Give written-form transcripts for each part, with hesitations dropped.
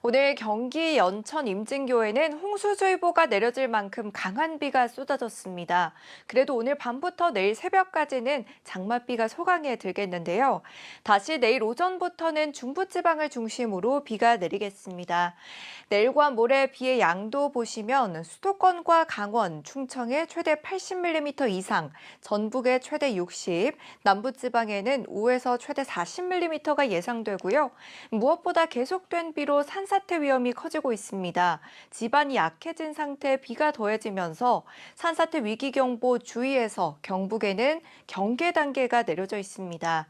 오늘 경기 연천 임진교에는 홍수주의보가 내려질 만큼 강한 비가 쏟아졌습니다. 그래도 오늘 밤부터 내일 새벽까지는 장맛비가 소강에 들겠는데요. 다시 내일 오전부터는 중부지방을 중심으로 비가 내리겠습니다. 내일과 모레 비의 양도 보시면 수도권과 강원, 충청에 최대 80mm 이상, 전북에 최대 60, 남부지방에는 5에서 최대 40mm가 예상되고요. 무엇보다 계속된 비로 산사태 위험이 커지고 있습니다. 지반이 약해진 상태에 비가 더해지면서 산사태 위기경보 주의에서 경북에는 경계 단계가 내려져 있습니다.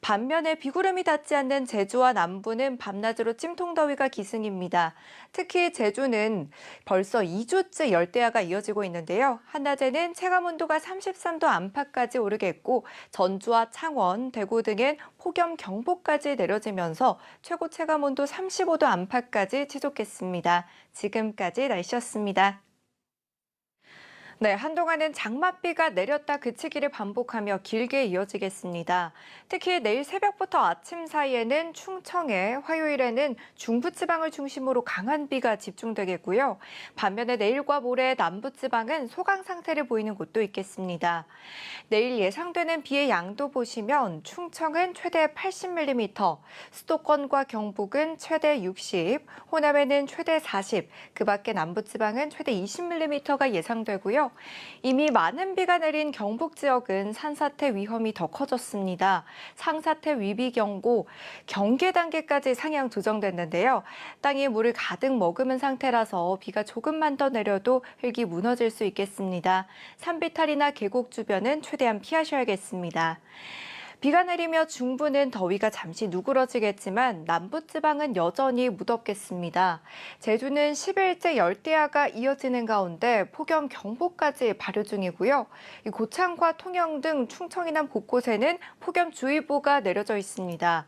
반면에 비구름이 닿지 않는 제주와 남부는 밤낮으로 찜통더위가 기승입니다. 특히 제주는 벌써 2주째 열대야가 이어지고 있는데요. 한낮에는 체감온도가 33도 안팎까지 오르겠고 전주와 창원, 대구 등엔 폭염경보까지 내려지면서 최고 체감온도 35도 안팎까지 지속했습니다. 지금까지 날씨였습니다. 네, 한동안은 장맛비가 내렸다 그치기를 반복하며 길게 이어지겠습니다. 특히 내일 새벽부터 아침 사이에는 충청에, 화요일에는 중부지방을 중심으로 강한 비가 집중되겠고요. 반면에 내일과 모레 남부지방은 소강 상태를 보이는 곳도 있겠습니다. 내일 예상되는 비의 양도 보시면 충청은 최대 80mm, 수도권과 경북은 최대 60, 호남에는 최대 40, 그 밖에 남부지방은 최대 20mm가 예상되고요. 이미 많은 비가 내린 경북 지역은 산사태 위험이 더 커졌습니다. 상사태 위비 경고, 경계 단계까지 상향 조정됐는데요. 땅이 물을 가득 머금은 상태라서 비가 조금만 더 내려도 흙이 무너질 수 있겠습니다. 산비탈이나 계곡 주변은 최대한 피하셔야겠습니다. 비가 내리며 중부는 더위가 잠시 누그러지겠지만 남부지방은 여전히 무덥겠습니다. 제주는 10일째 열대야가 이어지는 가운데 폭염경보까지 발효 중이고요. 고창과 통영 등 충청 이남 곳곳에는 폭염주의보가 내려져 있습니다.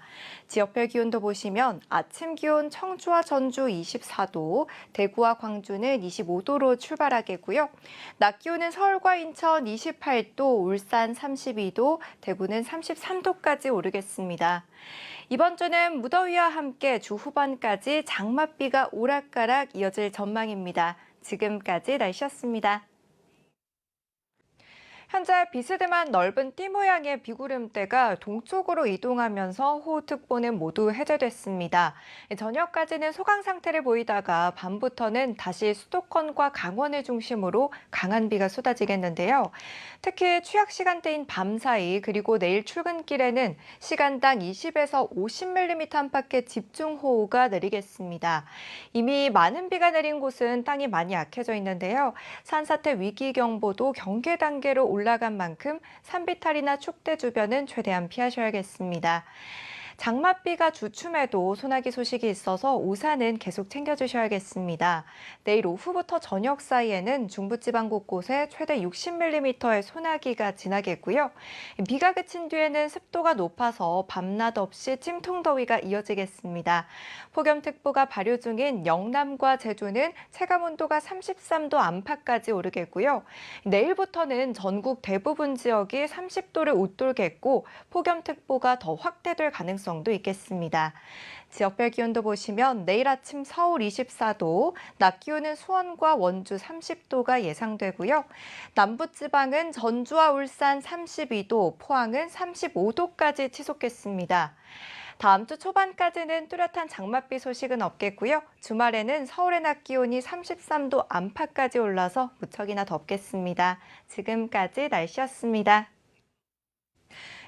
지역별 기온도 보시면 아침 기온 청주와 전주 24도, 대구와 광주는 25도로 출발하겠고요. 낮 기온은 서울과 인천 28도, 울산 32도, 대구는 33도까지 오르겠습니다. 이번 주는 무더위와 함께 주 후반까지 장맛비가 오락가락 이어질 전망입니다. 지금까지 날씨였습니다. 현재 비스듬한 넓은 띠 모양의 비구름대가 동쪽으로 이동하면서 호우특보는 모두 해제됐습니다. 저녁까지는 소강 상태를 보이다가 밤부터는 다시 수도권과 강원을 중심으로 강한 비가 쏟아지겠는데요. 특히 취약 시간대인 밤 사이 그리고 내일 출근길에는 시간당 20에서 50mm 안팎의 집중호우가 내리겠습니다. 이미 많은 비가 내린 곳은 땅이 많이 약해져 있는데요. 산사태 위기경보도 경계 단계로 올라간 만큼 산비탈이나 축대 주변은 최대한 피하셔야겠습니다. 장맛비가 주춤해도 소나기 소식이 있어서 우산은 계속 챙겨주셔야겠습니다. 내일 오후부터 저녁 사이에는 중부지방 곳곳에 최대 60mm의 소나기가 지나겠고요. 비가 그친 뒤에는 습도가 높아서 밤낮 없이 찜통더위가 이어지겠습니다. 폭염특보가 발효 중인 영남과 제주는 체감온도가 33도 안팎까지 오르겠고요. 내일부터는 전국 대부분 지역이 30도를 웃돌겠고 폭염특보가 더 확대될 가능성도 있겠습니다. 지역별 기온도 보시면 내일 아침 서울 24도, 낮 기온은 수원과 원주 30도가 예상되고요. 남부지방은 전주와 울산 32도, 포항은 35도까지 치솟겠습니다. 다음 주 초반까지는 뚜렷한 장맛비 소식은 없겠고요. 주말에는 서울의 낮 기온이 33도 안팎까지 올라서 무척이나 덥겠습니다. 지금까지 날씨였습니다.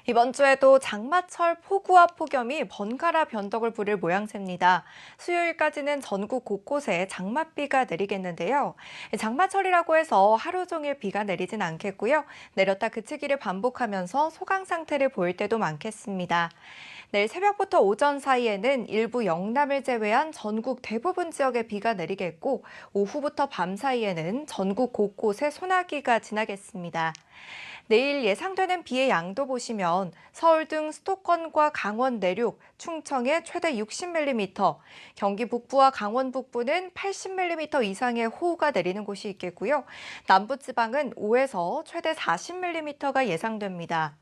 이번 주에도 장마철 폭우와 폭염이 번갈아 변덕을 부릴 모양새입니다. 수요일까지는 전국 곳곳에 장맛비가 내리겠는데요. 장마철이라고 해서 하루 종일 비가 내리진 않겠고요. 내렸다 그치기를 반복하면서 소강 상태를 보일 때도 많겠습니다. 내일 새벽부터 오전 사이에는 일부 영남을 제외한 전국 대부분 지역에 비가 내리겠고 오후부터 밤 사이에는 전국 곳곳에 소나기가 지나겠습니다. 내일 예상되는 비의 양도 보시면 서울 등 수도권과 강원 내륙, 충청에 최대 60mm, 경기 북부와 강원 북부는 80mm 이상의 호우가 내리는 곳이 있겠고요. 남부지방은 5에서 최대 40mm가 예상됩니다.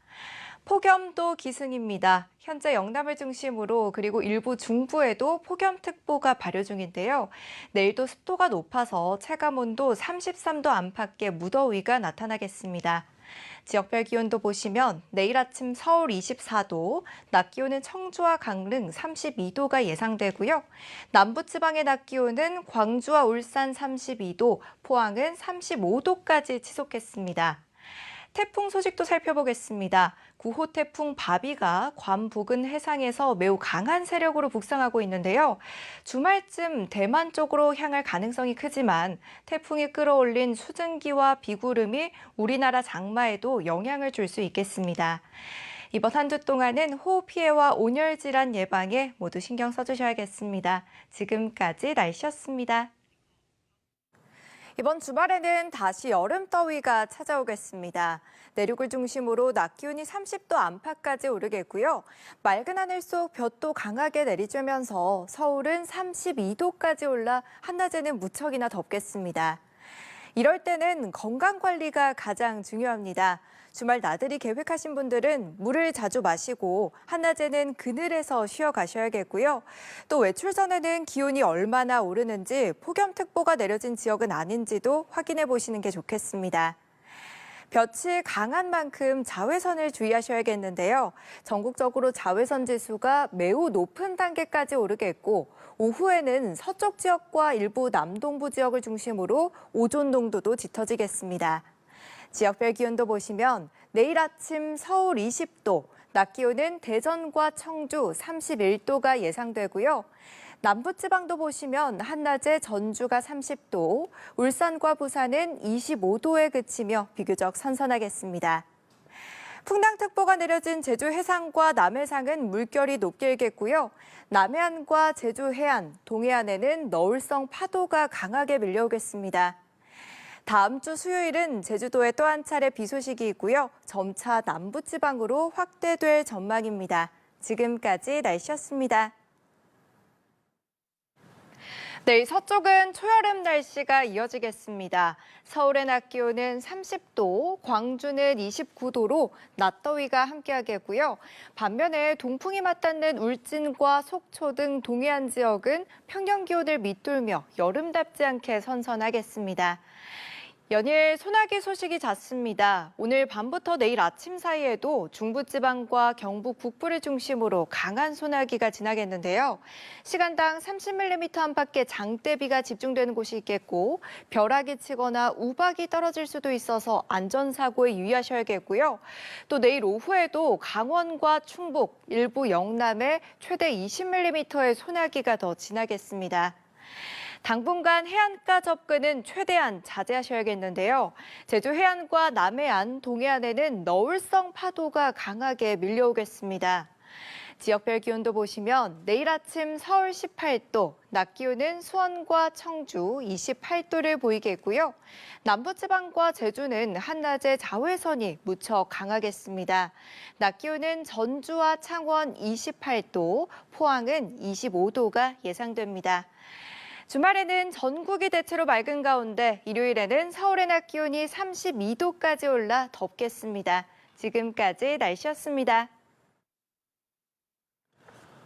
폭염도 기승입니다. 현재 영남을 중심으로 그리고 일부 중부에도 폭염특보가 발효 중인데요. 내일도 습도가 높아서 체감온도 33도 안팎의 무더위가 나타나겠습니다. 지역별 기온도 보시면 내일 아침 서울 24도, 낮 기온은 청주와 강릉 32도가 예상되고요. 남부지방의 낮 기온은 광주와 울산 32도, 포항은 35도까지 치솟겠습니다. 태풍 소식도 살펴보겠습니다. 9호 태풍 바비가 괌 부근 해상에서 매우 강한 세력으로 북상하고 있는데요. 주말쯤 대만 쪽으로 향할 가능성이 크지만 태풍이 끌어올린 수증기와 비구름이 우리나라 장마에도 영향을 줄 수 있겠습니다. 이번 한 주 동안은 호흡 피해와 온열 질환 예방에 모두 신경 써주셔야겠습니다. 지금까지 날씨였습니다. 이번 주말에는 다시 여름 더위가 찾아오겠습니다. 내륙을 중심으로 낮 기온이 30도 안팎까지 오르겠고요. 맑은 하늘 속 볕도 강하게 내리쬐면서 서울은 32도까지 올라 한낮에는 무척이나 덥겠습니다. 이럴 때는 건강관리가 가장 중요합니다. 주말 나들이 계획하신 분들은 물을 자주 마시고 한낮에는 그늘에서 쉬어가셔야겠고요. 또 외출 전에는 기온이 얼마나 오르는지 폭염특보가 내려진 지역은 아닌지도 확인해 보시는 게 좋겠습니다. 볕이 강한 만큼 자외선을 주의하셔야겠는데요. 전국적으로 자외선 지수가 매우 높은 단계까지 오르겠고 오후에는 서쪽 지역과 일부 남동부 지역을 중심으로 오존 농도도 짙어지겠습니다. 지역별 기온도 보시면 내일 아침 서울 20도, 낮 기온은 대전과 청주 31도가 예상되고요. 남부지방도 보시면 한낮에 전주가 30도, 울산과 부산은 25도에 그치며 비교적 선선하겠습니다. 풍랑특보가 내려진 제주 해상과 남해상은 물결이 높게 일겠고요. 남해안과 제주 해안, 동해안에는 너울성 파도가 강하게 밀려오겠습니다. 다음 주 수요일은 제주도에 또 한 차례 비 소식이 있고요. 점차 남부지방으로 확대될 전망입니다. 지금까지 날씨였습니다. 내일 서쪽은 초여름 날씨가 이어지겠습니다. 서울의 낮 기온은 30도, 광주는 29도로 낮더위가 함께하겠고요. 반면에 동풍이 맞닿는 울진과 속초 등 동해안 지역은 평년 기온을 밑돌며 여름답지 않게 선선하겠습니다. 연일 소나기 소식이 잦습니다. 오늘 밤부터 내일 아침 사이에도 중부지방과 경북 북부를 중심으로 강한 소나기가 지나겠는데요. 시간당 30mm 안팎의 장대비가 집중되는 곳이 있겠고 벼락이 치거나 우박이 떨어질 수도 있어서 안전사고에 유의하셔야겠고요. 또 내일 오후에도 강원과 충북, 일부 영남에 최대 20mm의 소나기가 더 지나겠습니다. 당분간 해안가 접근은 최대한 자제하셔야겠는데요. 제주 해안과 남해안, 동해안에는 너울성 파도가 강하게 밀려오겠습니다. 지역별 기온도 보시면 내일 아침 서울 18도, 낮 기온은 수원과 청주 28도를 보이겠고요. 남부지방과 제주는 한낮에 자외선이 무척 강하겠습니다. 낮 기온은 전주와 창원 28도, 포항은 25도가 예상됩니다. 주말에는 전국이 대체로 맑은 가운데 일요일에는 서울의 낮 기온이 32도까지 올라 덥겠습니다. 지금까지 날씨였습니다.